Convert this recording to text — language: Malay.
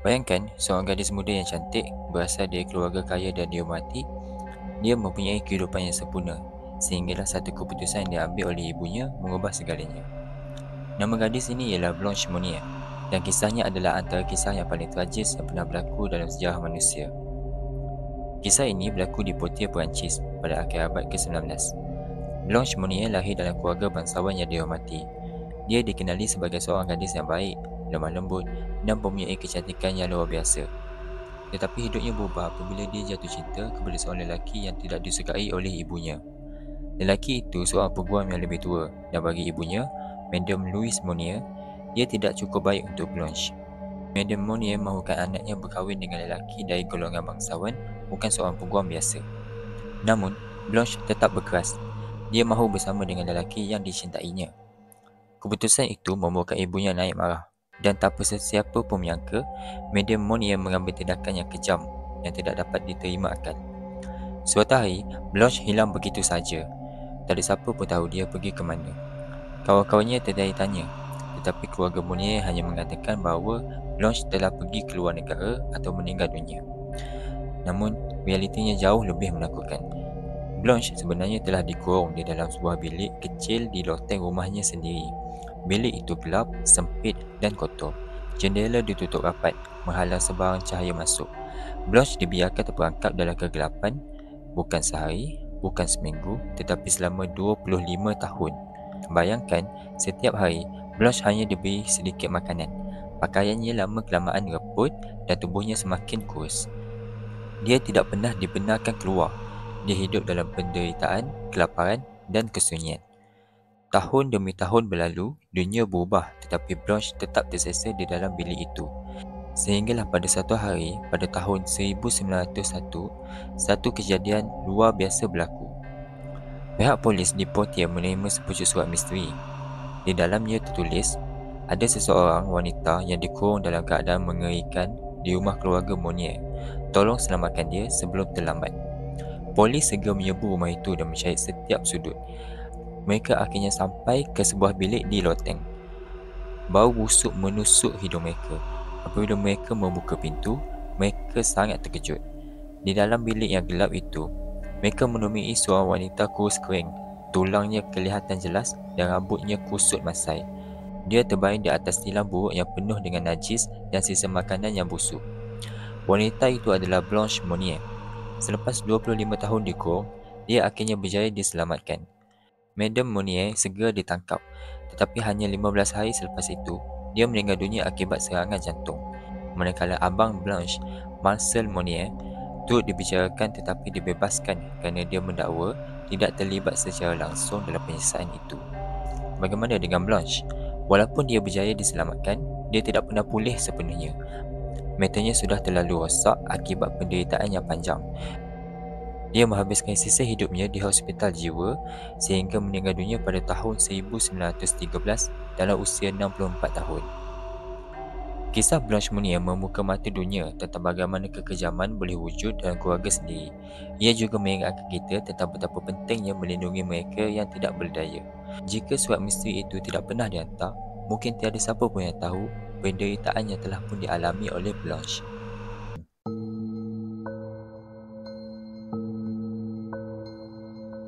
Bayangkan seorang gadis muda yang cantik, berasal dari keluarga kaya dan dihormati. Dia mempunyai kehidupan yang sempurna, sehinggalah satu keputusan yang diambil oleh ibunya mengubah segalanya. Nama gadis ini ialah Blanche Monnier, dan kisahnya adalah antara kisah yang paling tragis yang pernah berlaku dalam sejarah manusia. Kisah ini berlaku di Poitiers, Perancis pada akhir abad ke-19. Blanche Monnier lahir dalam keluarga bangsawan yang dihormati. Dia dikenali sebagai seorang gadis yang baik, lemah lembut dan mempunyai kecantikan yang luar biasa. Tetapi hidupnya berubah apabila dia jatuh cinta kepada seorang lelaki yang tidak disukai oleh ibunya. Lelaki itu seorang peguam yang lebih tua, dan bagi ibunya, Madame Louise Monnier, dia tidak cukup baik untuk Blanche. Madame Monnier mahukan anaknya berkahwin dengan lelaki dari golongan bangsawan, bukan seorang peguam biasa. Namun, Blanche tetap berkeras. Dia mahu bersama dengan lelaki yang dicintainya. Keputusan itu membuatkan ibunya naik marah, dan tanpa sesiapa pun menyangka, Madame Monnier mengambil tindakan yang kejam yang tidak dapat diterima akal. Suatu hari, Blanche hilang begitu saja. Tak ada siapa pun tahu dia pergi ke mana. Kawan-kawannya tanya, tetapi keluarga Monnier hanya mengatakan bahawa Blanche telah pergi ke luar negara atau meninggal dunia. Namun, realitinya jauh lebih menakutkan. Blanche sebenarnya telah dikurung di dalam sebuah bilik kecil di loteng rumahnya sendiri. Bilik itu gelap, sempit dan kotor. Jendela ditutup rapat, menghalang sebarang cahaya masuk. Blanche dibiarkan terperangkap dalam kegelapan, bukan sehari, bukan seminggu, tetapi selama 25 tahun. Bayangkan, setiap hari, Blanche hanya diberi sedikit makanan. Pakaiannya lama-kelamaan reput dan tubuhnya semakin kurus. Dia tidak pernah dibenarkan keluar. Dia hidup dalam penderitaan, kelaparan dan kesunyian. Tahun demi tahun berlalu, dunia berubah, tetapi Blanche tetap tersesat di dalam bilik itu. Sehinggalah pada satu hari, pada tahun 1901, satu kejadian luar biasa berlaku. Pihak polis di Poitiers menerima sepucuk surat misteri. Di dalamnya tertulis, ada seseorang wanita yang dikurung dalam keadaan mengerikan di rumah keluarga Monnier. Tolong selamatkan dia sebelum terlambat. Polis segera menyerbu rumah itu dan mencari setiap sudut. Mereka akhirnya sampai ke sebuah bilik di loteng. Bau busuk menusuk hidung mereka. Apabila mereka membuka pintu, mereka sangat terkejut. Di dalam bilik yang gelap itu, mereka menemui seorang wanita kurus kering. Tulangnya kelihatan jelas dan rambutnya kusut masai. Dia terbaring di atas tilam buruk yang penuh dengan najis dan sisa makanan yang busuk. Wanita itu adalah Blanche Monnier. Selepas 25 tahun dikurung, dia akhirnya berjaya diselamatkan. Madame Monnier segera ditangkap, tetapi hanya 15 hari selepas itu, dia meninggal dunia akibat serangan jantung. Manakala abang Blanche, Marcel Monnier, turut dibicarakan tetapi dibebaskan kerana dia mendakwa tidak terlibat secara langsung dalam penyiksaan itu. Bagaimana dengan Blanche? Walaupun dia berjaya diselamatkan, dia tidak pernah pulih sepenuhnya. Matanya sudah terlalu rosak akibat penderitaan yang panjang. Dia menghabiskan sisa hidupnya di hospital jiwa sehingga meninggal dunia pada tahun 1913 dalam usia 64 tahun. Kisah Blanche Monnier membuka mata dunia tentang bagaimana kekejaman boleh wujud dalam keluarga sendiri. Ia juga mengingatkan kita tentang betapa pentingnya melindungi mereka yang tidak berdaya. Jika surat misteri itu tidak pernah dihantar, mungkin tiada siapa pun yang tahu penderitaan yang telah pun dialami oleh Blanche.